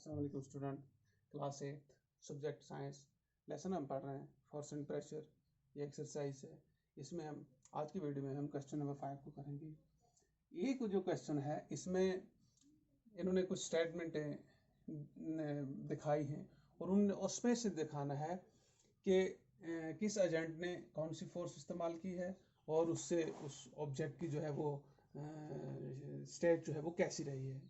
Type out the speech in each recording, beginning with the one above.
अस्सलाम वालेकुम student. Class 8 subject science lesson हम पढ़ रहे हैं फोर्स एंड प्रेशर। ये एक्सरसाइज है। इसमें हम आज की वीडियो में हम क्वेश्चन नंबर 5 को करेंगे। एक जो क्वेश्चन है इसमें इन्होंने कुछ स्टेटमेंटें दिखाई हैं और उन उसमें से दिखाना है कि किस एजेंट ने कौन सी फोर्स इस्तेमाल की है और उससे उस ऑब्जेक्ट की जो है वो स्टेट जो है वो कैसी रही है।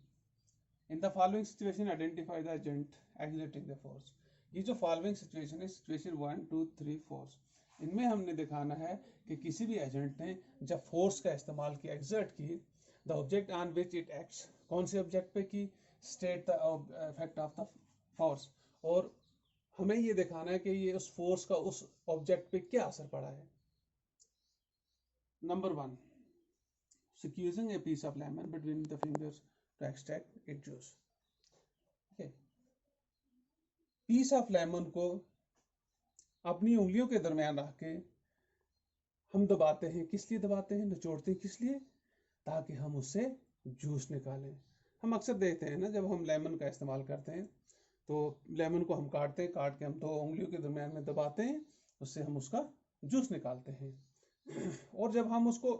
In the following situation identify the agent exerting the force. ये जो फॉलोइंग सिचुएशन है, सिचुएशन 1 2 3 4, इनमें हमने दिखाना है कि किसी भी एजेंट ने जब फोर्स का इस्तेमाल किया, एक्सर्ट की, the object on which it acts, कौन से ऑब्जेक्ट पे की, state the effect of the force, और हमें ये दिखाना है कि ये उस फोर्स का उस ऑब्जेक्ट पे क्या असर पड़ा है। Number 1, squeezing a piece of lemon between the fingers to extract its juice। Piece of lemon को अपनी उंगलियों के दरमियान रख के हम दबाते हैं। किस लिए दबाते हैं, निचोड़ते हैं किस लिए, ताकि हम उससे जूस निकालें। हम अक्सर देखते हैं ना, जब हम लेमन का इस्तेमाल करते हैं तो लेमन को हम काटते हैं, काट के हम दो उंगलियों के दरमियान में दबाते हैं, उससे हम उसका जूस निकालते हैं। और जब हम उसको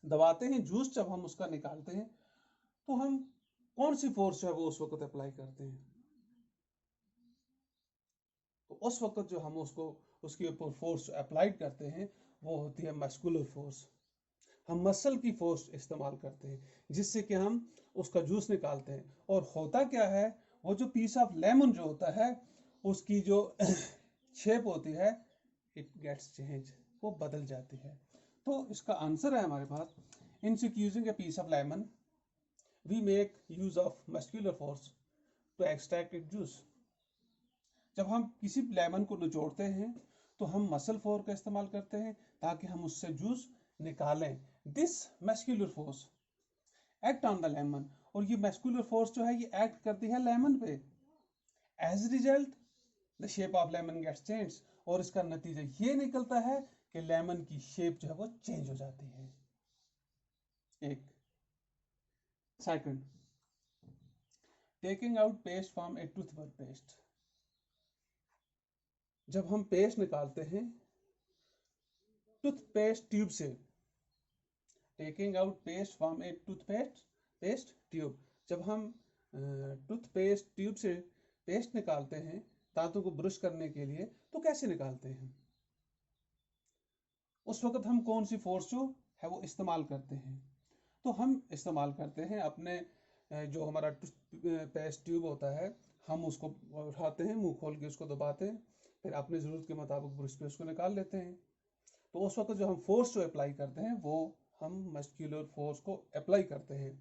दबाते हैं, जूस जब हम उसका निकालते हैं, तो हम कौन सी फोर्स जो है वो उस वक्त अप्लाई करते हैं। तो उस वक्त जो हम उसको उसके ऊपर फोर्स अप्लाइड करते हैं वो होती है मस्कुलर फोर्स। हम मसल की फोर्स इस्तेमाल करते हैं जिससे कि हम उसका जूस निकालते हैं। और होता क्या है, वो जो पीस ऑफ लेमन जो होता है उसकी जो शेप होती है, इट गेट्स चेंज, वो बदल जाती है। तो इसका आंसर है हमारे पास, in squeezing a piece of lemon we make use of muscular force to extract it juice. जब हम किसी लेमन को निचोड़ते हैं तो हम मसल फोर्स का इस्तेमाल करते हैं ताकि हम उससे जूस निकालें। This muscular force act on the lemon, और ये मस्कुलर फोर्स जो है ये एक्ट करती है लेमन पे। As result the shape of lemon gets change, और इसका नतीजा ये निकलता है कि लेमन की शेप जो है वो चेंज हो जाती है। एक second, taking out paste from A toothbrush paste. जब हम पेस्ट निकालते हैं टूथपेस्ट ट्यूब से, taking out paste from a toothpaste tube, जब हम टूथपेस्ट ट्यूब से पेस्ट निकालते हैं दांतों को ब्रश करने के लिए, तो कैसे निकालते हैं, उस वक्त हम कौन सी फोर्स जो है वो इस्तेमाल करते हैं। तो हम इस्तेमाल करते हैं अपने जो हमारा टूथपेस्ट ट्यूब होता है, हम उसको उठाते हैं, मुंह खोल के उसको दबाते हैं, फिर अपनी ज़रूरत के मुताबिक ब्रश पे उसको निकाल लेते हैं। तो उस वक्त जो हम फोर्स जो अप्लाई करते हैं वो हम मस्कुलर फोर्स को अप्लाई करते हैं।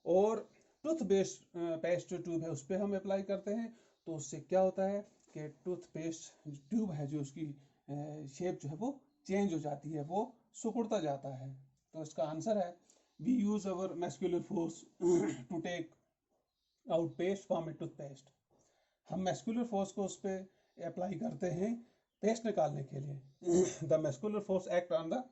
और पेस्ट जो ट्यूब है उस पर हम अप्लाई करते हैं, तो उससे क्या होता है कि टूथपेस्ट ट्यूब है जो उसकी शेप जो है वो चेंज हो जाती है, वो सिकुड़ता जाता है। तो इसका आंसर है, we use our muscular force to take out paste from a toothpaste. हम मस्कुलर फोर्स को उस पर अप्लाई करते हैं पेस्ट निकालने के लिए। The muscular force act on the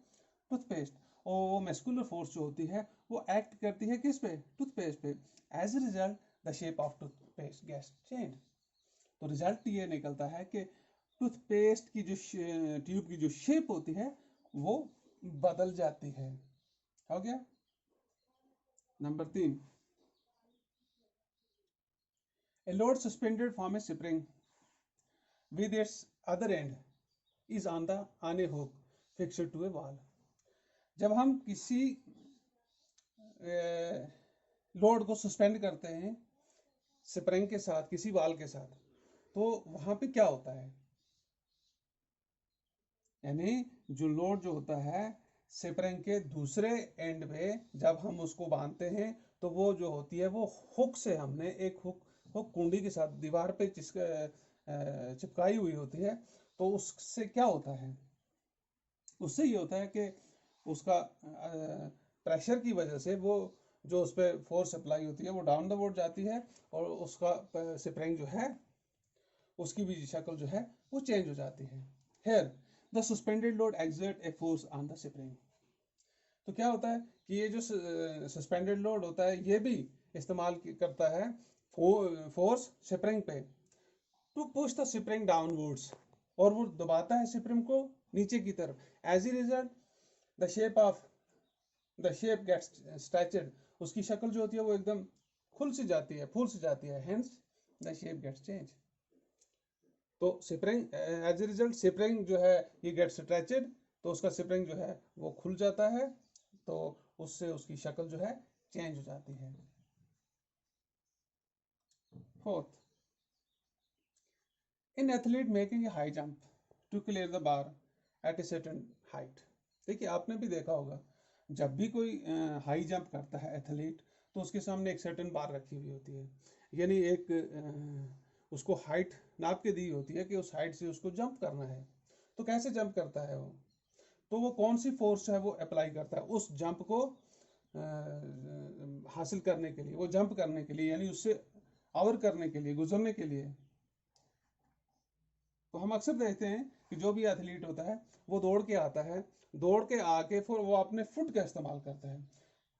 toothpaste, और वो मस्कुलर फोर्स जो होती है वो एक्ट करती है किस पे, टूथपेस्ट पे। As a result the shape of toothpaste gets change. तो रिजल्ट ये निकलता है कि टूथपेस्ट की जो ट्यूब की जो शेप होती है वो बदल जाती है। हो गया। Number 3, a load suspended from a spring with its other end is on a hook fixed to a wall। जब हम किसी लोड को सस्पेंड करते हैं स्प्रिंग के साथ, किसी वाल के साथ, तो वहां पे क्या होता है, यानी जो लोड जो होता है स्प्रिंग के दूसरे एंड पे जब हम उसको बांधते हैं तो वो जो होती है वो हुक से, हमने एक हुक कुंडी के साथ दीवार पे चिपकाई हुई होती है। तो उससे क्या होता है, उससे ये होता है कि उसका प्रेशर की वजह से वो जो उस पर फोर्स अप्लाई होती है वो डाउन द वोर्ड जाती है, और उसका स्प्रिंग जो है उसकी भी शक्ल जो है वो चेंज हो जाती है। Here the suspended load exert a force on the spring. तो क्या होता है कि ये जो सस्पेंडेड लोड होता है ये भी इस्तेमाल करता है फोर्स स्प्रिंग पे to push the spring downwards, और वो दबाता है स्प्रिंग को नीचे की तरफ। As a result the shape gets stretched, उसकी शक्ल जो होती है वो एकदम खुल सी जाती है, फूल सी जाती है, hence the shape gets change. तो spring as a result spring जो है ये गेट स्ट्रेचड, तो उसका स्प्रिंग जो है वो खुल जाता है, तो उससे उसकी शक्ल जो है चेंज हो जाती है। Fourth, in athlete making a high jump to clear the bar at a certain height. देखिए आपने भी देखा होगा, जब भी कोई हाई जंप करता है एथलीट, तो उसके सामने एक सर्टेन बार रखी हुई होती है, यानी एक उसको हाइट नाप के दी होती है कि उस हाइट से उसको जंप करना है। तो कैसे जंप करता है वो, तो वो कौन सी फोर्स है वो अप्लाई करता है उस जंप को हासिल करने के लिए, वो जंप करने के लिए, यानी उससे आवर करने के लिए, गुजरने के लिए। तो हम अक्सर देखते हैं कि जो भी एथलीट होता है वो दौड़ के आता है, दौड़ के आके फिर वो अपने फुट का इस्तेमाल करता है,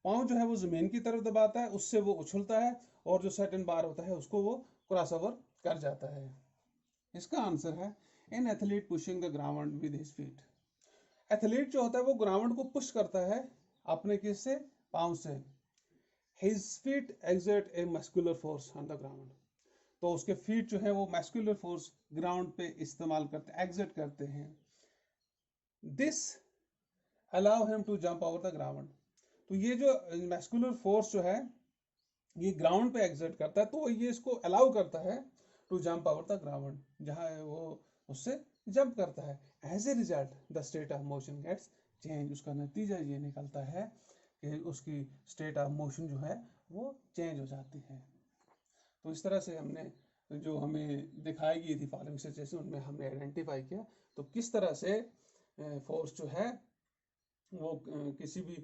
पाँव जो है वो जमीन की तरफ दबाता है, उससे वो उछलता है और जो सर्टेन बार होता है उसको वो क्रॉस ओवर कर जाता है। इसका आंसर है in athlete pushing the ground with his feet. Athlete जो होता है वो ग्राउंड को पुश करता है अपने किससे, पाँव से। His feet exert a muscular force on the ground, तो उसके फीट जो है वो मस्कुलर फोर्स ग्राउंड पे इस्तेमाल करते, एक्सर्ट करते हैं। This allow him to jump over the ground, तो ये जो मस्कुलर फोर्स जो है ये ग्राउंड पे एक्सर्ट करता है, तो ये इसको अलाउ करता है to jump over the ground, जहाँ वो उससे जंप करता है। As a result the state of motion gets change, उसका नतीजा ये निकलता है कि उसकी स्टेट ऑफ मोशन जो है वो चेंज हो जाती है। तो इस तरह से हमने जो हमें दिखाई गई थी फॉलोइंग सिचुएशन, उनमें हमने आइडेंटिफाई किया तो किस तरह से फोर्स जो है वो किसी भी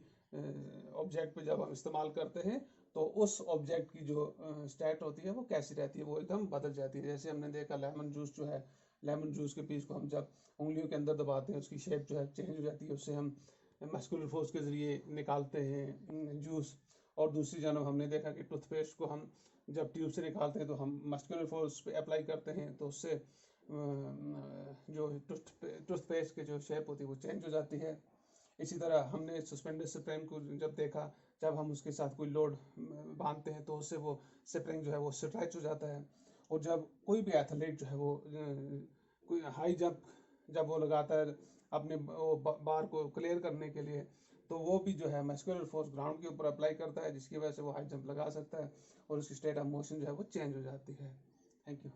ऑब्जेक्ट पे जब हम इस्तेमाल करते हैं तो उस ऑब्जेक्ट की जो स्टेट होती है वो कैसी रहती है, वो एकदम बदल जाती है। जैसे हमने देखा लेमन जूस जो है, लेमन जूस के पीस को हम जब उंगलियों के अंदर दबाते हैं उसकी शेप जो है चेंज हो जाती है, उससे हम मस्कुलर फोर्स के ज़रिए निकालते हैं जूस। और दूसरी जानब हमने देखा कि टूथपेस्ट को हम जब ट्यूब से निकालते हैं तो हम मस्कुलर फोर्स पे अप्लाई करते हैं, तो उससे जो टूथपेस्ट की जो शेप होती है वो चेंज हो जाती है। इसी तरह हमने सस्पेंडेड स्प्रिंग को जब देखा, जब हम उसके साथ कोई लोड बांधते हैं तो उससे वो स्प्रिंग जो है वो स्ट्रेच हो जाता है। और जब कोई भी एथलीट जो है वो कोई हाई जंप जब वो लगाता है अपने वो बार को क्लियर करने के लिए, तो वो भी जो है मस्कुलर फोर्स ग्राउंड के ऊपर अप्लाई करता है, जिसकी वजह से वो हाई जंप लगा सकता है और उसकी स्टेट ऑफ मोशन जो है वो चेंज हो जाती है। Thank you.